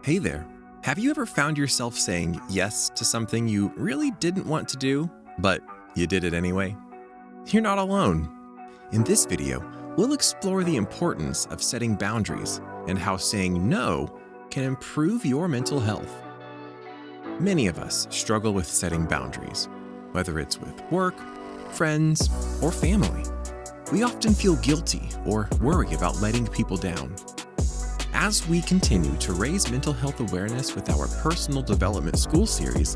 Hey there. Have you ever found yourself saying yes to something you really didn't want to do, but you did it anyway? You're not alone. In this video, we'll explore the importance of setting boundaries and how saying no can improve your mental health. Many of us struggle with setting boundaries, whether it's with work, friends, or family. We often feel guilty or worry about letting people down. As we continue to raise mental health awareness with our Personal Development School series,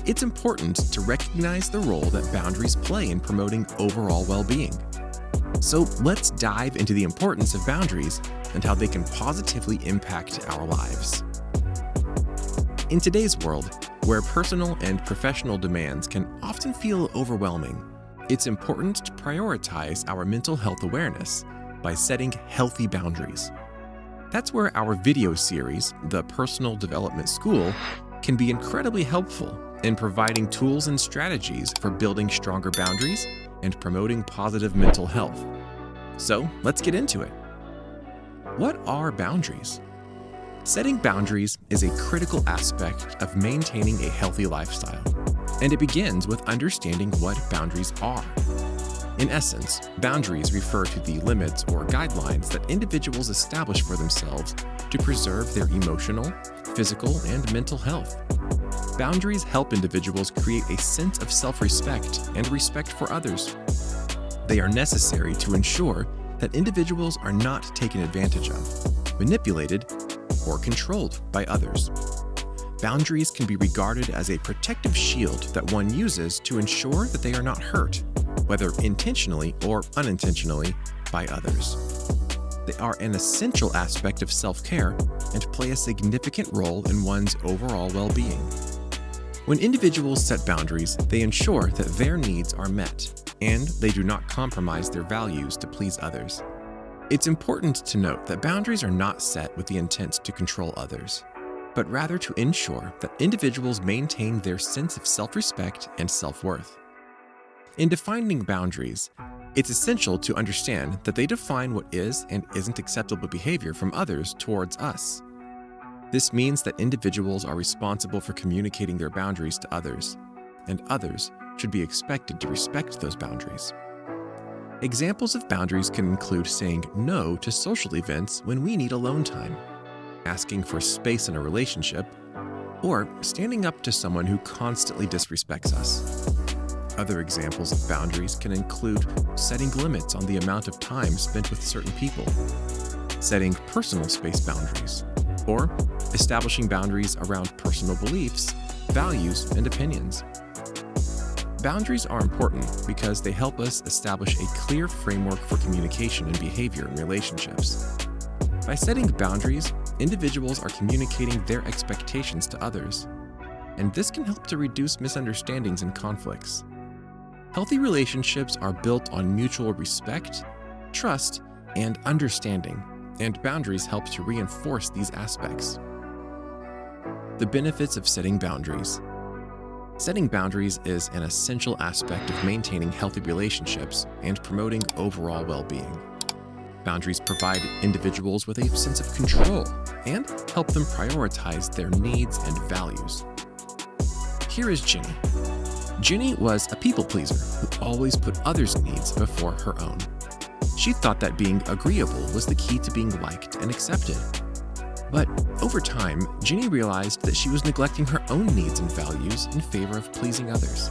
it's important to recognize the role that boundaries play in promoting overall well-being. So let's dive into the importance of boundaries and how they can positively impact our lives. In today's world, where personal and professional demands can often feel overwhelming, it's important to prioritize our mental health awareness by setting healthy boundaries. That's where our video series, The Personal Development School, can be incredibly helpful in providing tools and strategies for building stronger boundaries and promoting positive mental health. So let's get into it. What are boundaries? Setting boundaries is a critical aspect of maintaining a healthy lifestyle, and it begins with understanding what boundaries are. In essence, boundaries refer to the limits or guidelines that individuals establish for themselves to preserve their emotional, physical, and mental health. Boundaries help individuals create a sense of self-respect and respect for others. They are necessary to ensure that individuals are not taken advantage of, manipulated, or controlled by others. Boundaries can be regarded as a protective shield that one uses to ensure that they are not hurt, whether intentionally or unintentionally, by others. They are an essential aspect of self-care and play a significant role in one's overall well-being. When individuals set boundaries, they ensure that their needs are met, and they do not compromise their values to please others. It's important to note that boundaries are not set with the intent to control others, but rather to ensure that individuals maintain their sense of self-respect and self-worth. In defining boundaries, it's essential to understand that they define what is and isn't acceptable behavior from others towards us. This means that individuals are responsible for communicating their boundaries to others, and others should be expected to respect those boundaries. Examples of boundaries can include saying no to social events when we need alone time, asking for space in a relationship, or standing up to someone who constantly disrespects us. Other examples of boundaries can include setting limits on the amount of time spent with certain people, setting personal space boundaries, or establishing boundaries around personal beliefs, values, and opinions. Boundaries are important because they help us establish a clear framework for communication and behavior in relationships. By setting boundaries, individuals are communicating their expectations to others, and this can help to reduce misunderstandings and conflicts. Healthy relationships are built on mutual respect, trust, and understanding, and boundaries help to reinforce these aspects. The benefits of setting boundaries. Setting boundaries is an essential aspect of maintaining healthy relationships and promoting overall well-being. Boundaries provide individuals with a sense of control and help them prioritize their needs and values. Here is Ginny. Ginny was a people pleaser who always put others' needs before her own. She thought that being agreeable was the key to being liked and accepted. But over time, Ginny realized that she was neglecting her own needs and values in favor of pleasing others.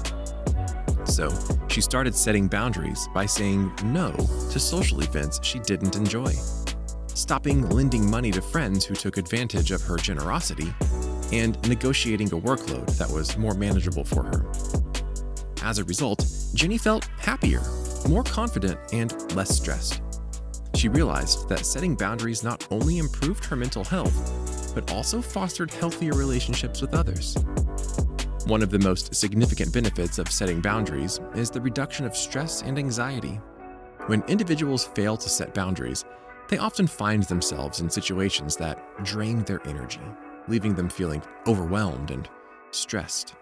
So she started setting boundaries by saying no to social events she didn't enjoy, stopping lending money to friends who took advantage of her generosity, and negotiating a workload that was more manageable for her. As a result, Ginny felt happier, more confident, and less stressed. She realized that setting boundaries not only improved her mental health, but also fostered healthier relationships with others. One of the most significant benefits of setting boundaries is the reduction of stress and anxiety. When individuals fail to set boundaries, they often find themselves in situations that drain their energy, leaving them feeling overwhelmed and stressed.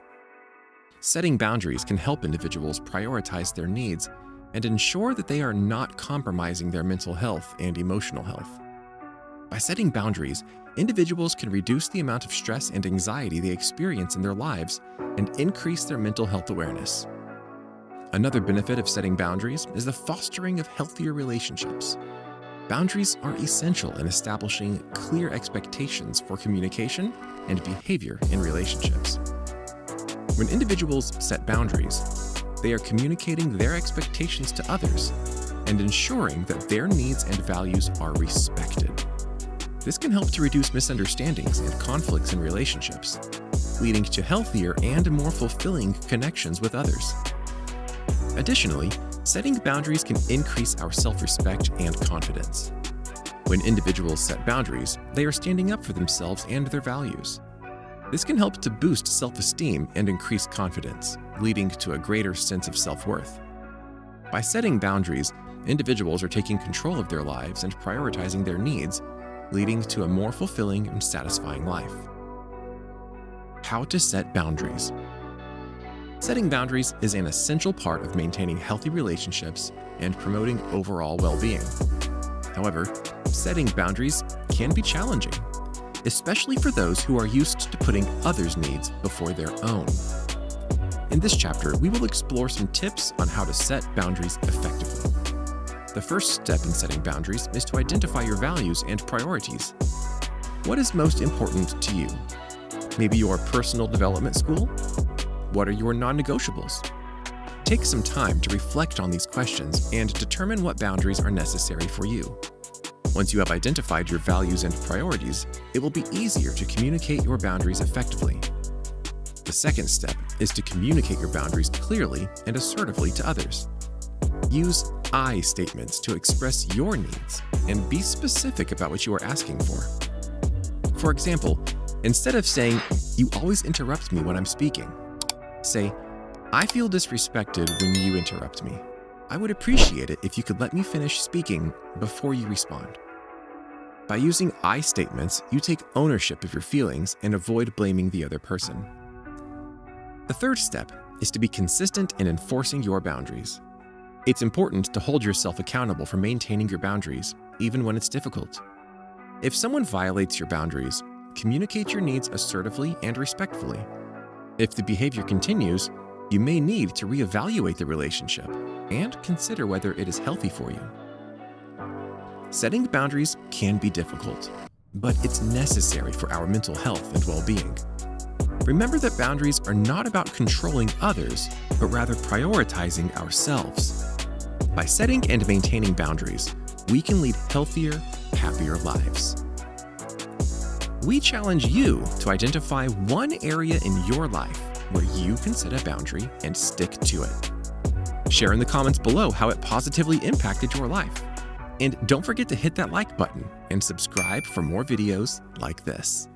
Setting boundaries can help individuals prioritize their needs and ensure that they are not compromising their mental health and emotional health. By setting boundaries, individuals can reduce the amount of stress and anxiety they experience in their lives and increase their mental health awareness. Another benefit of setting boundaries is the fostering of healthier relationships. Boundaries are essential in establishing clear expectations for communication and behavior in relationships. When individuals set boundaries, they are communicating their expectations to others and ensuring that their needs and values are respected. This can help to reduce misunderstandings and conflicts in relationships, leading to healthier and more fulfilling connections with others. Additionally, setting boundaries can increase our self-respect and confidence. When individuals set boundaries, they are standing up for themselves and their values. This can help to boost self-esteem and increase confidence, leading to a greater sense of self-worth. By setting boundaries, individuals are taking control of their lives and prioritizing their needs, leading to a more fulfilling and satisfying life. How to set boundaries. Setting boundaries is an essential part of maintaining healthy relationships and promoting overall well-being. However, setting boundaries can be challenging, especially for those who are used to putting others' needs before their own. In this chapter, we will explore some tips on how to set boundaries effectively. The first step in setting boundaries is to identify your values and priorities. What is most important to you? Maybe your personal development goal? What are your non-negotiables? Take some time to reflect on these questions and determine what boundaries are necessary for you. Once you have identified your values and priorities, it will be easier to communicate your boundaries effectively. The second step is to communicate your boundaries clearly and assertively to others. Use I statements to express your needs and be specific about what you are asking for. For example, instead of saying, "You always interrupt me when I'm speaking," say, "I feel disrespected when you interrupt me. I would appreciate it if you could let me finish speaking before you respond." By using I statements, you take ownership of your feelings and avoid blaming the other person. The third step is to be consistent in enforcing your boundaries. It's important to hold yourself accountable for maintaining your boundaries, even when it's difficult. If someone violates your boundaries, communicate your needs assertively and respectfully. If the behavior continues, you may need to reevaluate the relationship and consider whether it is healthy for you. Setting boundaries can be difficult, but it's necessary for our mental health and well-being. Remember that boundaries are not about controlling others, but rather prioritizing ourselves. By setting and maintaining boundaries, we can lead healthier, happier lives. We challenge you to identify one area in your life where you can set a boundary and stick to it. Share in the comments below how it positively impacted your life. And don't forget to hit that like button and subscribe for more videos like this.